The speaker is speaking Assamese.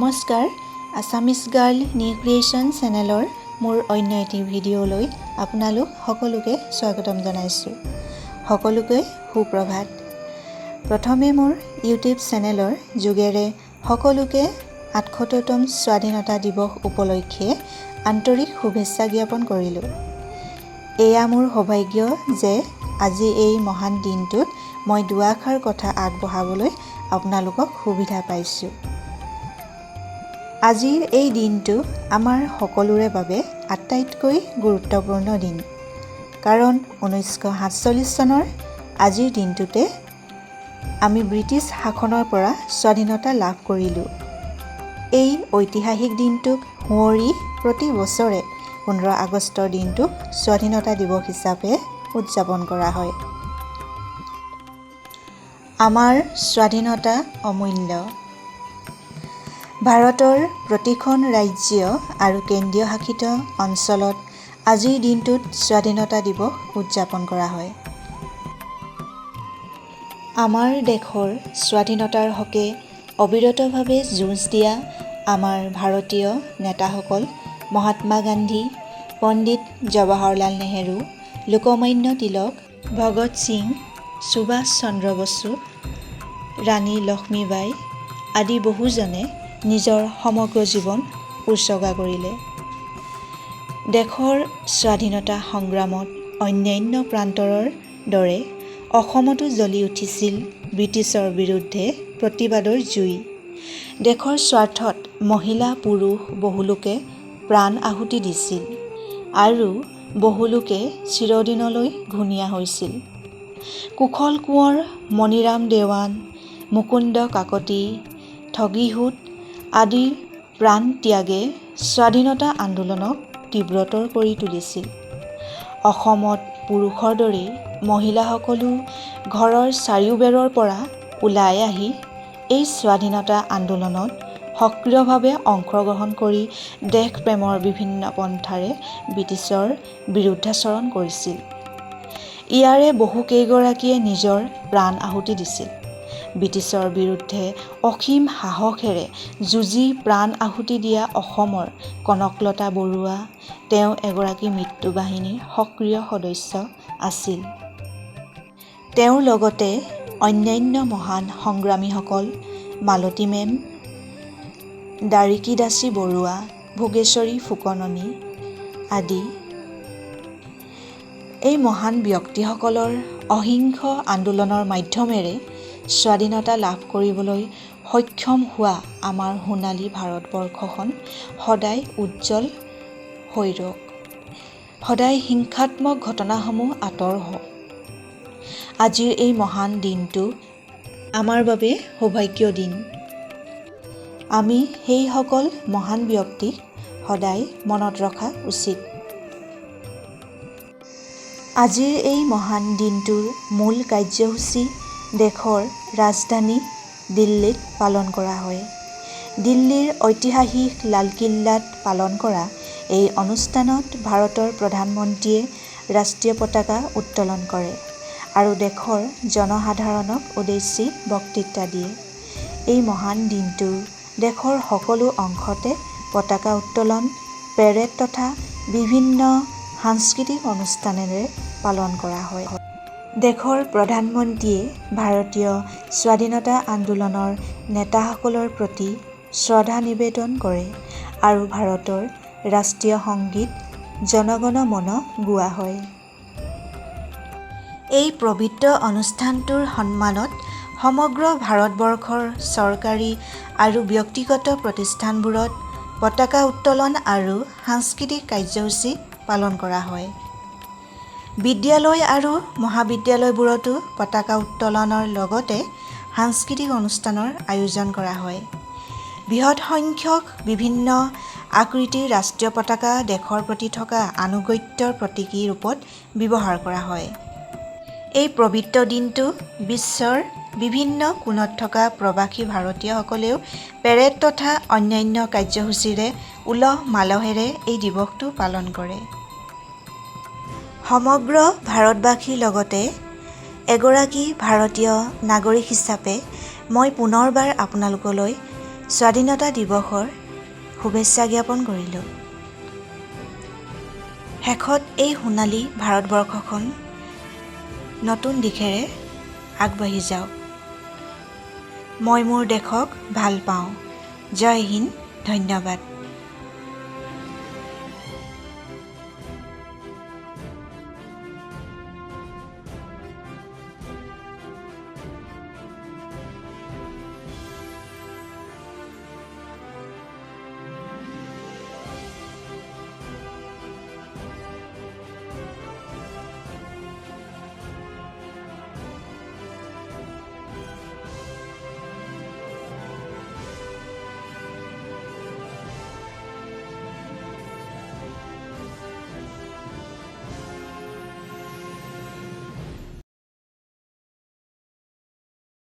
নমস্কাৰ, আছামিজ গাৰ্ল নিউ ক্ৰিয়েশ্যন চেনেলৰ মোৰ অন্য এটি ভিডিঅ'লৈ আপোনালোক সকলোকে স্বাগতম জনাইছোঁ। সকলোকে সুপ্ৰভাত। প্ৰথমে মোৰ ইউটিউব চেনেলৰ যোগেৰে সকলোকে ৭৮তম স্বাধীনতা দিৱস উপলক্ষে আন্তৰিক শুভেচ্ছা জ্ঞাপন কৰিলোঁ। এয়া মোৰ সৌভাগ্য যে আজি এই মহান দিনটোত মই দুআষাৰ কথা আগবঢ়াবলৈ আপোনালোকক সুবিধা পাইছোঁ। আজিৰ এই দিনটো আমাৰ সকলোৰে বাবে আটাইতকৈ গুৰুত্বপূৰ্ণ দিন, কাৰণ 1947 চনৰ আজিৰ দিনটোতে আমি ব্ৰিটিছ শাসনৰ পৰা স্বাধীনতা লাভ কৰিলোঁ। এই ঐতিহাসিক দিনটোক সুঁৱৰি প্ৰতি বছৰে 15 আগষ্টৰ দিনটোক স্বাধীনতা দিৱস হিচাপে উদযাপন কৰা হয়। আমাৰ স্বাধীনতা অমূল্য। ভাৰতৰ প্ৰতিখন ৰাজ্য আৰু কেন্দ্ৰীয় শাসিত অঞ্চলত আজিৰ দিনটোত স্বাধীনতা দিৱস উদযাপন কৰা হয়। আমাৰ দেশৰ স্বাধীনতাৰ হকে অবিৰতভাৱে যুঁজ দিয়া আমাৰ ভাৰতীয় নেতাসকল মহাত্মা গান্ধী, পণ্ডিত জৱাহৰলাল নেহেৰু, লোকমান্য তিলক, ভগত সিং, সুভাষ চন্দ্ৰ বসু, ৰাণী লক্ষ্মীবাই আদি বহুজনে নিজৰ সমগ্ৰ জীৱন উৎসৰ্গা কৰিলে। দেশৰ স্বাধীনতা সংগ্ৰামত অন্যান্য প্ৰান্তৰৰ দৰে অসমতো জ্বলি উঠিছিল ব্ৰিটিছৰ বিৰুদ্ধে প্ৰতিবাদৰ জুই। দেশৰ স্বাৰ্থত মহিলা পুৰুষ বহুলোকে প্ৰাণ আহুতি দিছিল আৰু বহুলোকে চিৰদিনলৈ ঘূণীয়া হৈছিল। কুশল কোঁৱৰ, মণিৰাম দেৱান, মুকুন্দ কাকতি, ঠগীসোঁত আদিৰ প্ৰাণ ত্যাগে স্বাধীনতা আন্দোলনক তীব্ৰতৰ কৰি তুলিছিল। অসমত পুৰুষৰ দৰেই মহিলাসকলো ঘৰৰ চাৰিওবেৰৰ পৰা ওলাই আহি এই স্বাধীনতা আন্দোলনত সক্ৰিয়ভাৱে অংশগ্ৰহণ কৰি দেশপ্ৰেমৰ বিভিন্ন পন্থাৰে ব্ৰিটিছৰ বিৰুদ্ধাচৰণ কৰিছিল। ইয়াৰে বহুকেইগৰাকীয়ে নিজৰ প্ৰাণ আহুতি দিছিল। ব্ৰিটিছৰ বিৰুদ্ধে অসীম সাহসেৰে যুঁজি প্ৰাণ আহুতি দিয়া অসমৰ কনকলতা বৰুৱা তেওঁ এগৰাকী মৃত্যু বাহিনীৰ সক্ৰিয় সদস্য আছিল। তেওঁৰ লগতে অন্যান্য মহান সংগ্ৰামীসকল মালতী মেম, দাৰিকীদাসী বৰুৱা, ভোগেশ্বৰী ফুকননী আদি। এই মহান ব্যক্তিসকলৰ অহিংস আন্দোলনৰ মাধ্যমেৰে স্বাধীনতা লাভ কৰিবলৈ সক্ষম হোৱা আমাৰ সোণালী ভাৰতবৰ্ষখন সদায় উজ্জ্বল হৈ ৰওক। সদায় হিংসাত্মক ঘটনাসমূহ আঁতৰ হওক। আজিৰ এই মহান দিনটো আমাৰ বাবে সৌভাগ্য দিন। আমি সেইসকল মহান ব্যক্তিক সদায় মনত ৰখা উচিত। আজিৰ এই মহান দিনটোৰ মূল কাৰ্যসূচী দেশৰ ৰাজধানী দিল্লীত পালন কৰা হয়। দিল্লীৰ ঐতিহাসিক লালকিল্লাত পালন কৰা এই অনুষ্ঠানত ভাৰতৰ প্ৰধানমন্ত্ৰীয়ে ৰাষ্ট্ৰীয় পতাকা উত্তোলন কৰে আৰু দেশৰ জনসাধাৰণক উদ্দেশ্যি বক্তৃতা দিয়ে। এই মহান দিনটো দেশৰ সকলো অংশতে পতাকা উত্তোলন, পেৰেড তথা বিভিন্ন সাংস্কৃতিক অনুষ্ঠানেৰে পালন কৰা হয়। দেশৰ প্ৰধানমন্ত্ৰীয়ে ভাৰতীয় স্বাধীনতা আন্দোলনৰ নেতাসকলৰ প্ৰতি শ্ৰদ্ধা নিবেদন কৰে আৰু ভাৰতৰ ৰাষ্ট্ৰীয় সংগীত জন গণ মন গোৱা হয়। এই পবিত্ৰ অনুষ্ঠানটোৰ সন্মানত সমগ্ৰ ভাৰতবৰ্ষৰ চৰকাৰী আৰু ব্যক্তিগত প্ৰতিষ্ঠানবোৰত পতাকা উত্তোলন আৰু সাংস্কৃতিক কাৰ্যসূচী পালন কৰা হয়। বিদ্যালয় আৰু মহাবিদ্যালয়বোৰতো পতাকা উত্তোলনৰ লগতে সাংস্কৃতিক অনুষ্ঠানৰ আয়োজন কৰা হয়। বৃহৎ সংখ্যক বিভিন্ন আকৃতিৰ ৰাষ্ট্ৰীয় পতাকা দেশৰ প্ৰতি থকা আনুগত্যৰ প্ৰতীকী ৰূপত ব্যৱহাৰ কৰা হয়। এই পবিত্ৰ দিনটো বিশ্বৰ বিভিন্ন কোণত থকা প্ৰৱাসী ভাৰতীয়সকলেও পেৰেড তথা অন্যান্য কাৰ্যসূচীৰে উলহ মালহেৰে এই দিৱসটো পালন কৰে। সমগ্ৰ ভাৰতবাসীৰ লগতে এগৰাকী ভাৰতীয় নাগৰিক হিচাপে মই পুনৰবাৰ আপোনালোকলৈ স্বাধীনতা দিৱসৰ শুভেচ্ছা জ্ঞাপন কৰিলোঁ। শেষত এই সোণালী ভাৰতবৰ্ষখন নতুন দিশেৰে আগবাঢ়ি যাওক। মই মোৰ দেশক ভাল পাওঁ। জয় হিন্দ, ধন্যবাদ।